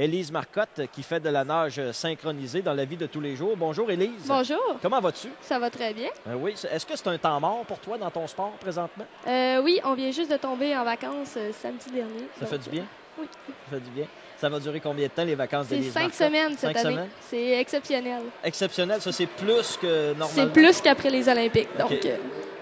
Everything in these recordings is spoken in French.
Élise Marcotte qui fait de la nage synchronisée dans la vie de tous les jours. Bonjour Élise. Bonjour. Comment vas-tu? Ça va très bien. Oui. Est-ce que c'est un temps mort pour toi dans ton sport présentement? Oui, on vient juste de tomber en vacances samedi dernier. Ça fait du bien? Oui. Ça fait du bien. Ça va durer combien de temps les vacances d'Élise C'est Marcotte? 5 semaines cette 5 année. semaines? C'est exceptionnel. Exceptionnel, ça c'est plus que normalement? C'est plus qu'après les Olympiques. Okay. Donc,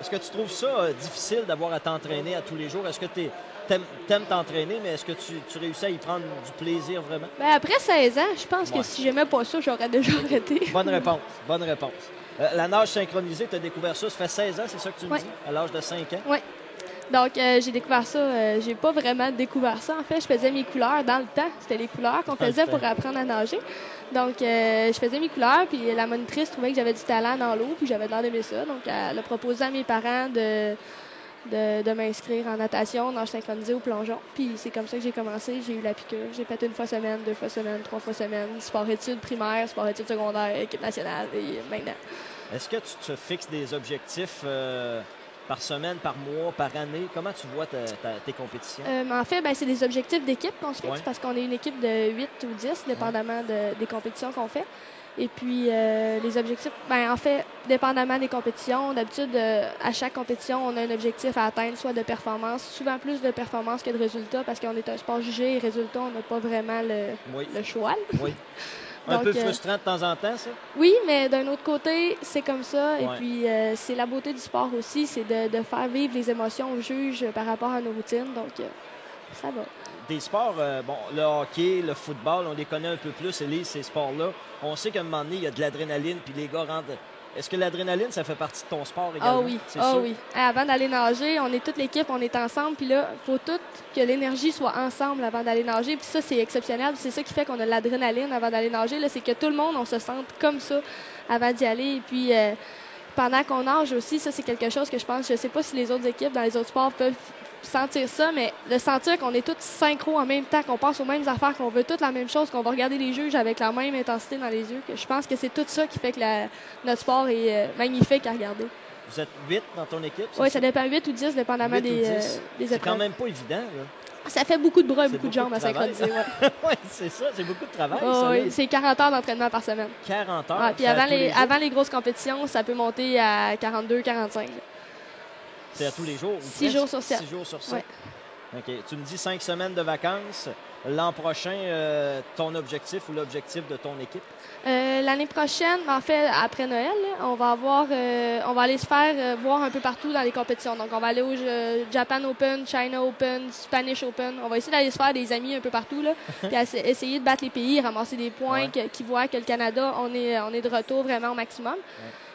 Est-ce que tu trouves ça difficile d'avoir à t'entraîner à tous les jours? Est-ce que tu aimes t'entraîner, mais est-ce que tu réussis à y prendre du plaisir vraiment? Ben après 16 ans, je pense que si j'aimais pas ça, j'aurais déjà arrêté. Bonne réponse, bonne réponse. La nage synchronisée, tu as découvert ça fait 16 ans, c'est ça que tu me dis? À l'âge de 5 ans? Oui. Donc, j'ai découvert ça. J'ai pas vraiment découvert ça. En fait, je faisais mes couleurs dans le temps. C'était les couleurs qu'on faisait pour apprendre à nager. Donc, je faisais mes couleurs, puis la monitrice trouvait que j'avais du talent dans l'eau, puis j'avais l'air d'aimer ça. Donc, elle a proposé à mes parents de m'inscrire en natation, nage synchronisée au plongeon. Puis c'est comme ça que j'ai commencé. J'ai eu la piqûre. J'ai fait 1 fois semaine, 2 fois semaine, 3 fois semaine. Sport-études primaires, sport-études secondaires, équipe nationale et maintenant. Est-ce que tu te fixes des objectifs par semaine, par mois, par année? Comment tu vois tes compétitions? En fait, c'est des objectifs d'équipe qu'on se fixe parce qu'on est une équipe de 8 ou 10, dépendamment des compétitions qu'on fait. Et puis, les objectifs, en fait, dépendamment des compétitions, d'habitude, à chaque compétition, on a un objectif à atteindre, soit de performance, souvent plus de performance que de résultats, parce qu'on est un sport jugé et résultat, on n'a pas vraiment le choix. Oui. Un peu frustrant de temps en temps, ça? Oui, mais d'un autre côté, c'est comme ça. Et puis, c'est la beauté du sport aussi, c'est de faire vivre les émotions aux juges par rapport à nos routines. Donc, ça va. Des sports, le hockey, le football, on les connaît un peu plus, Élise, ces sports-là. On sait qu'à un moment donné, il y a de l'adrénaline, puis les gars rentrent. Est-ce que l'adrénaline, ça fait partie de ton sport également? Ah oui. Avant d'aller nager, on est toute l'équipe, on est ensemble. Puis là, il faut tout que l'énergie soit ensemble avant d'aller nager. Puis ça, c'est exceptionnel. C'est ça qui fait qu'on a de l'adrénaline avant d'aller nager. Là, c'est que tout le monde, on se sente comme ça avant d'y aller. Et puis, pendant qu'on nage aussi, ça, c'est quelque chose que je pense, je sais pas si les autres équipes dans les autres sports peuvent sentir ça, mais de sentir qu'on est tous synchro en même temps, qu'on pense aux mêmes affaires, qu'on veut toutes la même chose, qu'on va regarder les juges avec la même intensité dans les yeux, que je pense que c'est tout ça qui fait que notre sport est magnifique à regarder. Vous êtes 8 dans ton équipe? Oui, ça dépend 8 ou 10, dépendamment des épreuves. C'est quand même pas évident, là. Ça fait beaucoup de bras et beaucoup de jambes à synchroniser. Oui, c'est ça, c'est beaucoup de travail. Oui, c'est 40 heures d'entraînement par semaine. 40 heures? Puis avant les grosses compétitions, ça peut monter à 42, 45. C'est à tous les jours? 6 jours sur 7. 6 jours sur 7. Ouais. OK. Tu me dis 5 semaines de vacances. L'an prochain, ton objectif ou l'objectif de ton équipe? L'année prochaine, en fait, après Noël, on va aller se faire voir un peu partout dans les compétitions. Donc, on va aller au Japan Open, China Open, Spanish Open. On va essayer d'aller se faire des amis un peu partout, là, puis essayer de battre les pays, ramasser des points, qui voient que le Canada, on est de retour vraiment au maximum.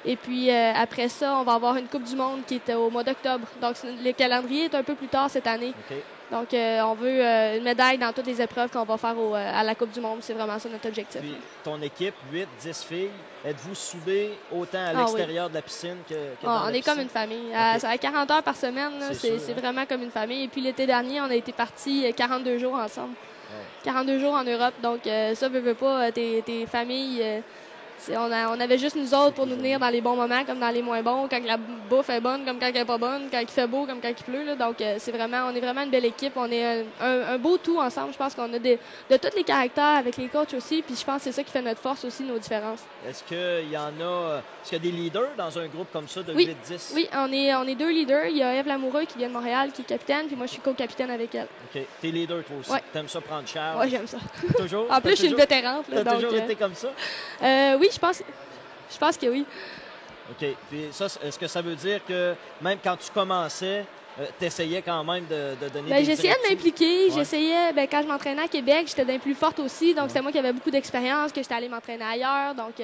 Et puis, après ça, on va avoir une Coupe du monde qui est au mois d'octobre. Donc, le calendrier est un peu plus tard cette année. Okay. Donc, on veut une médaille dans toutes les épreuves qu'on va faire à la Coupe du monde. C'est vraiment ça notre objectif. Puis, ton équipe, 8, 10 filles, êtes-vous soudés autant à l'extérieur de la piscine que dans la piscine? On est comme une famille. À 40 heures par semaine, c'est vraiment comme une famille. Et puis, l'été dernier, on a été partis 42 jours ensemble. 42 jours en Europe. Donc, ça, veut pas, tes familles... On avait juste nous autres pour nous tenir dans les bons moments comme dans les moins bons, quand la bouffe est bonne comme quand elle n'est pas bonne, quand il fait beau comme quand il pleut. Là. Donc, on est vraiment une belle équipe. On est un beau tout ensemble. Je pense qu'on a de tous les caractères avec les coachs aussi. Puis je pense que c'est ça qui fait notre force aussi, nos différences. Est-ce qu'il y a des leaders dans un groupe comme ça de 8-10? Oui, on est 2 leaders. Il y a Ève Lamoureux qui vient de Montréal, qui est capitaine. Puis moi, je suis co-capitaine avec elle. OK. T'es leader, toi aussi? T'aimes ça prendre charge? Oui, j'aime ça. Toujours? En plus, je suis une vétérante. T'as toujours été comme ça? Oui, je pense que oui. OK. Puis ça, est-ce que ça veut dire que même quand tu commençais, tu essayais quand même de donner des j'essayais de m'impliquer. Ouais. J'essayais, quand je m'entraînais à Québec, j'étais d'un plus forte aussi. Donc, c'était moi qui avais beaucoup d'expérience, que j'étais allée m'entraîner ailleurs. Donc,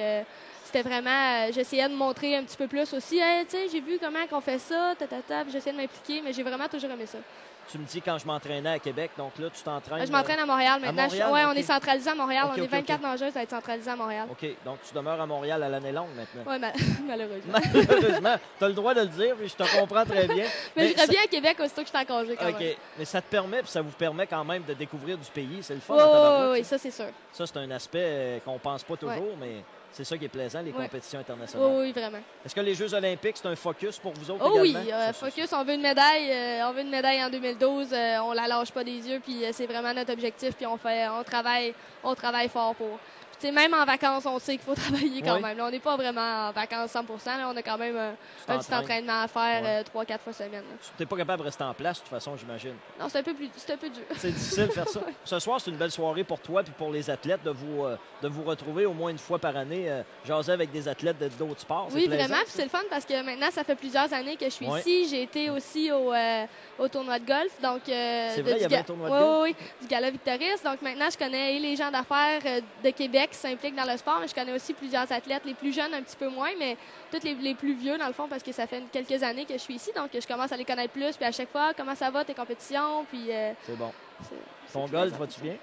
c'était vraiment... j'essayais de montrer un petit peu plus aussi. Hey, tu sais, j'ai vu comment on fait ça, puis j'essayais de m'impliquer, mais j'ai vraiment toujours aimé ça. Tu me dis quand je m'entraînais à Québec, donc là, tu t'entraînes... Je m'entraîne à Montréal maintenant. On est centralisé à Montréal. Okay, on est 24 nageuses à être centralisées à Montréal. OK, donc tu demeures à Montréal à l'année longue maintenant. Oui, malheureusement. Malheureusement. Tu as le droit de le dire, puis je te comprends très bien. mais je reviens à Québec aussitôt que je suis en congé quand même. Mais ça te permet, puis ça vous permet quand même de découvrir du pays. C'est le fun. Oui, ça c'est sûr. Ça, c'est un aspect qu'on pense pas toujours, mais C'est ça qui est plaisant, les Ouais. compétitions internationales. Oui, oui, vraiment. Est-ce que les Jeux olympiques, c'est un focus pour vous autres Oh oui, également? focus, on veut une médaille en 2012, on la lâche pas des yeux, puis c'est vraiment notre objectif, puis on travaille fort pour. Puis, tu sais, même en vacances, on sait qu'il faut travailler quand Oui. même. Là, on n'est pas vraiment en vacances 100%, là, on a quand même un petit t'entraînes. entraînement à faire Ouais. 3-4 fois semaine. Là. Tu n'es pas capable de rester en place, de toute façon, j'imagine. Non, c'est un peu dur. C'est difficile de faire ça. Ce soir, c'est une belle soirée pour toi et pour les athlètes de vous retrouver au moins une fois par année, jaser avec des athlètes d'autres sports. Oui, plaisant, vraiment. Puis ça. c'est le fun parce que maintenant, ça fait plusieurs années que je suis Ouais. ici. J'ai été aussi au tournoi de golf. Donc, C'est vrai, il y avait un tournoi de golf? Oui, du Gala Victoris. Donc maintenant, je connais les gens d'affaires de Québec qui s'impliquent dans le sport, mais je connais aussi plusieurs athlètes, les plus jeunes un petit peu moins, mais tous les plus vieux dans le fond parce que ça fait quelques années que je suis ici. Donc, je commence à les connaître plus. Puis à chaque fois, comment ça va tes compétitions? Puis C'est bon. c'est Ton très golf, plaisant. vas-tu bien?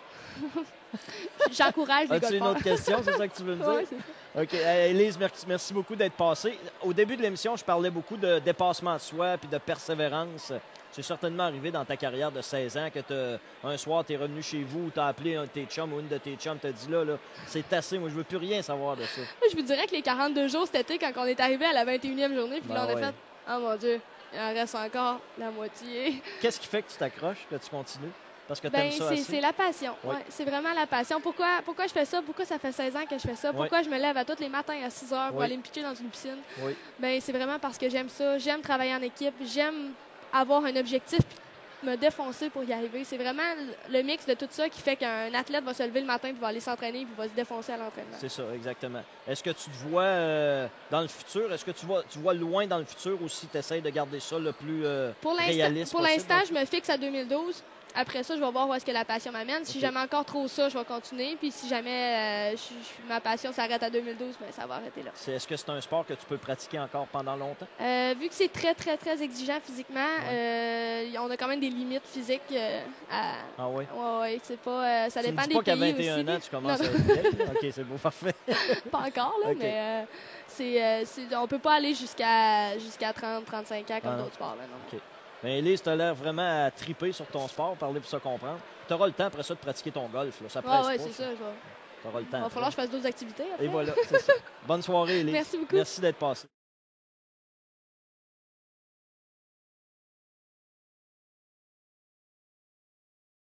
J'encourage les As-tu une golfeurs. autre question? C'est ça que tu veux me dire? Ouais, c'est ça. OK. Élise, merci beaucoup d'être passée. Au début de l'émission, je parlais beaucoup de dépassement de soi puis de persévérance. C'est certainement arrivé dans ta carrière de 16 ans que un soir, tu es revenu chez vous, tu as appelé un de tes chums ou une de tes chums, tu as dit là, c'est assez, moi je veux plus rien savoir de ça. Moi, je vous dirais que les 42 jours cet été, quand on est arrivé à la 21e journée, puis là, on a fait « Oh mon Dieu, il en reste encore la moitié. » Qu'est-ce qui fait que tu t'accroches, que tu continues? Parce que tu Ben, aimes ça assez? c'est la passion. Oui. Ouais, c'est vraiment la passion. Pourquoi je fais ça? Pourquoi ça fait 16 ans que je fais ça? Oui. Pourquoi je me lève à tous les matins à 6 heures pour Oui. aller me pitcher dans une piscine? Oui. Ben, c'est vraiment parce que j'aime ça. J'aime travailler en équipe. J'aime avoir un objectif puis me défoncer pour y arriver. C'est vraiment le mix de tout ça qui fait qu'un athlète va se lever le matin puis va aller s'entraîner puis va se défoncer à l'entraînement. C'est ça, exactement. Est-ce que tu te vois dans le futur? Est-ce que tu vois loin dans le futur ou si tu essaies de garder ça le plus réaliste Pour possible? l'instant, je me fixe à 2012. Après ça, je vais voir où est-ce que la passion m'amène. Si OK. j'aime encore trop ça, je vais continuer. Puis si jamais ma passion s'arrête à 2012, ben, ça va arrêter là. Est-ce que c'est un sport que tu peux pratiquer encore pendant longtemps? Vu que c'est très, très, très exigeant physiquement, on a quand même des limites physiques à... Ah oui? Ouais, c'est pas... ça Tu dépend me dis des pas qu'à pays 21 aussi. ans, tu commences Non, à être vieille. OK, c'est beau, parfait. pas encore, là, OK. mais on peut pas aller jusqu'à 30, 35 ans comme Ah non. d'autres sports. Là, non. OK. Ben, Élise, tu as l'air vraiment à triper sur ton sport, parler pour se comprendre. Tu auras le temps après ça de pratiquer ton golf. Là. Ça presse Ouais, pas. c'est ça. Tu auras le temps. Il va falloir que je fasse d'autres activités. Après. Et voilà, c'est ça. Bonne soirée, Élise. Merci beaucoup. Merci d'être passée.